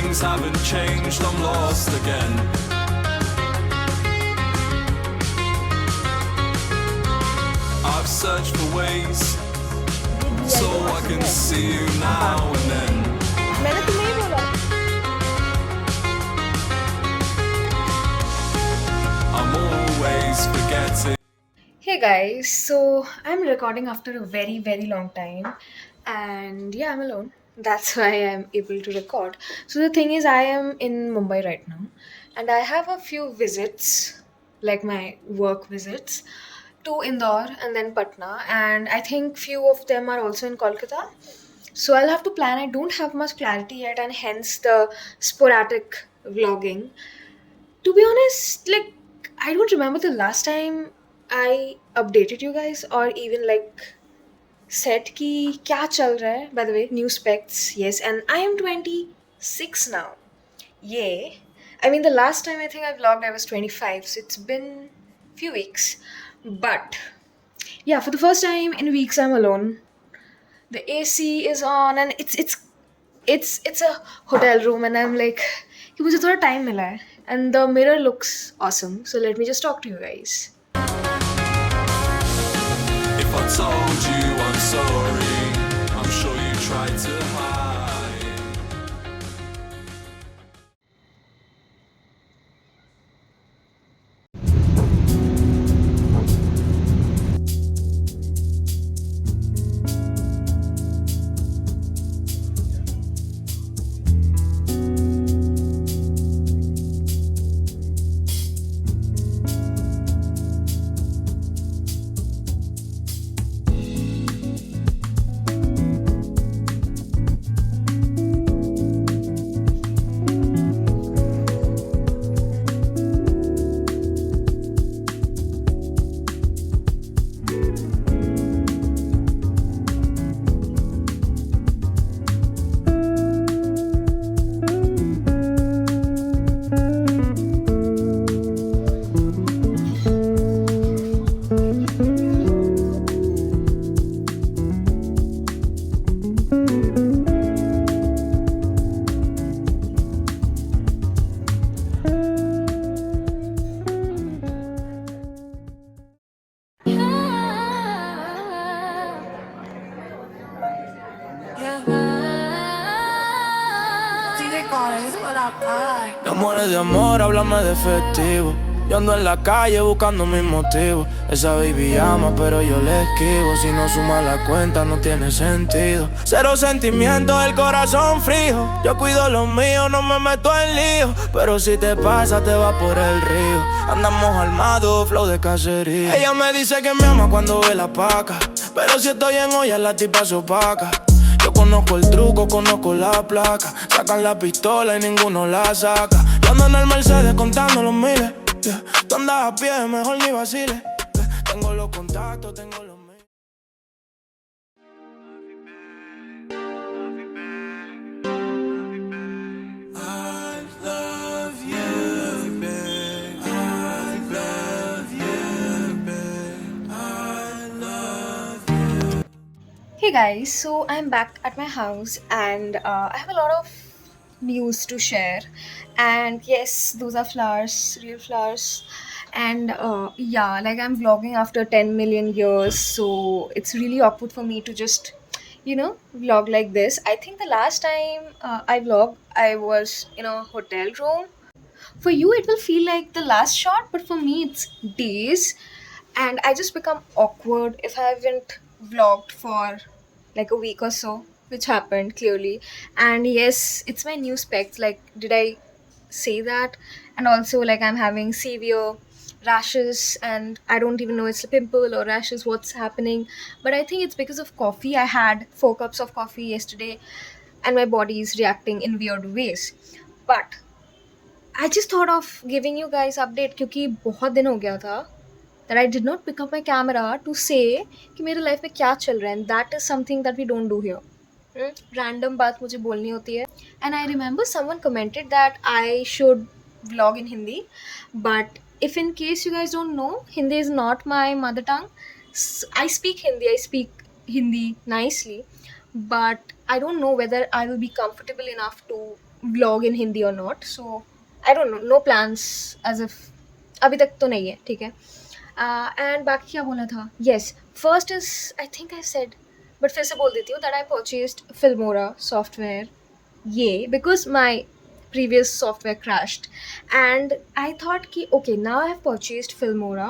things haven't changed, I'm lost again. I've searched for ways so I can see you now and then. मैंने तुम्हें ही बोला I'm always forgetting. Hey guys, so I'm recording after a very, very long time, and yeah, I'm alone. That's why I'm able to record. So, the thing is, I am in Mumbai right now, and I have a few visits, like my work visits, to Indore and then Patna, and I think few of them are also in Kolkata. So, I'll have to plan. I don't have much clarity yet, and hence the sporadic vlogging. To be honest, like I don't remember the last time I updated you guys or even like said ki kya chal raha hai. By the way, new specs, yes, and I am 26 now. Yeah. I mean the last time I think I vlogged I was 25, so it's been few weeks. But yeah, for the first time in weeks I'm alone. The AC is on and it's a hotel room and I'm like कि मुझे थोड़ा time मिला है and the mirror looks awesome, so let me just talk to you guys. If I told you I'm sorry, I'm sure you tried to hide. No mueres de amor, háblame de efectivo. Yo ando en la calle buscando mis motivos. Esa baby llama, pero yo le esquivo. Si no suma la cuenta, no tiene sentido. Cero sentimientos, el corazón frío. Yo cuido lo mío, no me meto en lío. Pero si te pasa, te va por el río. Andamos armados, flow de cacería. Ella me dice que me ama cuando ve la paca. Pero si estoy en olla, la tipa se opaca. Yo conozco el truco, conozco la placa. Sacan la pistola y ninguno la saca. Yo ando en el Mercedes contando los miles. Yeah. Tú andas a pie, mejor ni vaciles. Yeah. Tengo los contactos, tengo los miles. I love you, babe. I love you, babe. I love you. Hey guys, so I'm back at my house and I have a lot of news to share. And yes, those are flowers, real flowers. And yeah, like I'm vlogging after 10 million years, so it's really awkward for me to just, vlog like this. I think the last time I vlogged, I was in a hotel room. For you, it will feel like the last shot, but for me, it's days. And I just become awkward if I haven't vlogged for like a week or so, which happened clearly. And yes, it's my new specs. Like, did I say that? And also, like, I'm having severe rashes, and I don't even know it's a pimple or rashes, what's happening. But I think it's because of coffee. I had 4 cups of coffee yesterday, and my body is reacting in weird ways. But I just thought of giving you guys update क्योंकि बहुत दिन हो गया था that I did not pick up my camera to say कि मेरे life में क्या चल रहा है, and that is something that we don't do here. Random बात मुझे बोलनी होती है. And I remember someone commented that I should vlog in Hindi, but if in case you guys don't know, Hindi is not my mother tongue. I speak Hindi nicely, but I don't know whether I will be comfortable enough to vlog in Hindi or not. So I don't know, no plans as if अभी तक तो नहीं है, ठीक है. And बाकी क्या बोला था. Yes, first is I think I said, but फिर से बोल देती हूँ that I purchased Filmora software. ये because my previous software crashed, and I thought ki okay, now I have purchased filmora,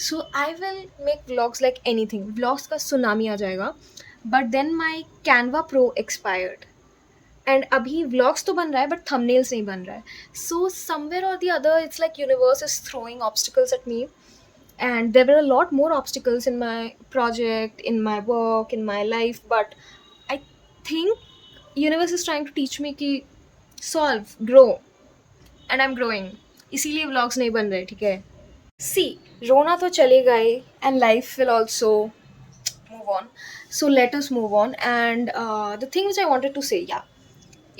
so I will make vlogs like anything. Vlogs का tsunami आ जाएगा. But then my Canva Pro expired, and अभी vlogs तो बन रहा है but thumbnails नहीं बन रहा है. So somewhere or the other it's like universe is throwing obstacles at me, and there were a lot more obstacles in my project, in my work, in my life, but I think universe is trying to teach me कि solve, grow, and I'm growing. इसीलिए vlogs नहीं बन रहे, ठीक है. See, रोना तो चलेगा ही, and life will also move on. So let us move on. And the thing which I wanted to say, yeah,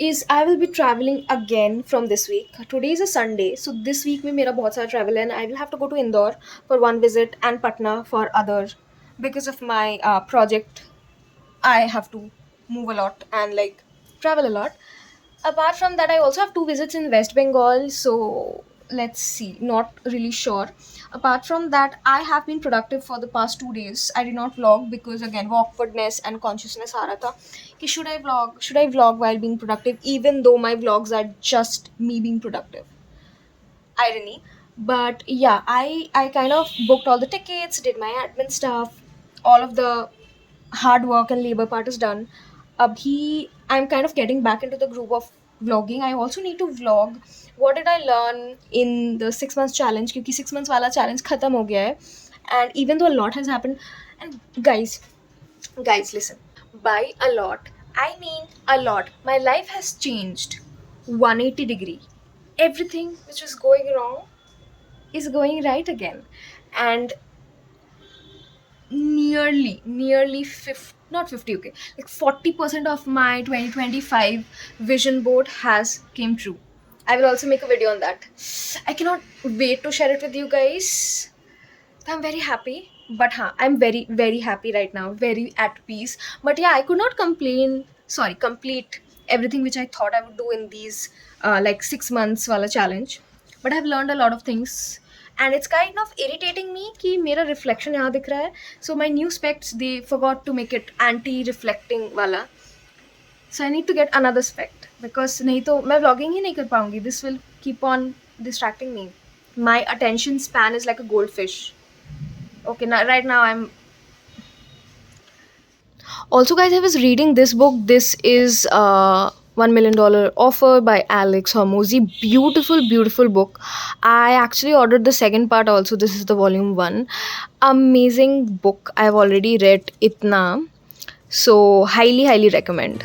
is I will be traveling again from this week. Today is a Sunday, so this week में मेरा बहुत सारा travel है, and I will have to go to Indore for one visit and Patna for other, because of my project. I have to move a lot and like travel a lot. Apart from that, I also have two visits in West Bengal, so let's see, not really sure. Apart from that, I have been productive for the past 2 days. I did not vlog because again वो awkwardness and consciousness आ रहा था कि should I vlog while being productive, even though my vlogs are just me being productive. Irony. But yeah, I kind of booked all the tickets, did my admin stuff, all of the hard work and labor part is done. Abhi I'm kind of getting back into the groove of vlogging. I also need to vlog what did I learn in the 6 months challenge, क्योंकि 6 months वाला challenge खत्म हो गया है, and even though a lot has happened. And guys listen, by a lot I mean a lot. My life has changed 180-degree. Everything which was going wrong is going right again, and nearly 50, not 50, okay, like 40% of my 2025 vision board has came true. I will also make a video on that. I cannot wait to share it with you guys. I'm very happy. But I'm very very happy right now, very at peace. But yeah, I could not complete everything which I thought I would do in these like 6 months wala challenge. But I've learned a lot of things, and it's kind of irritating me कि मेरा reflection यहाँ दिख रहा है. So my new specs, they forgot to make it anti-reflecting वाला. So I need to get another spec, because नहीं तो मैं vlogging ही नहीं कर पाऊँगी. This will keep on distracting me. My attention span is like a goldfish. Okay, now right now I'm also, guys, I was reading this book. This is $1 million offer by Alex Hormozy. Beautiful book. I actually ordered the second part also. This is the volume 1. Amazing book. I've already read itna, so highly recommend.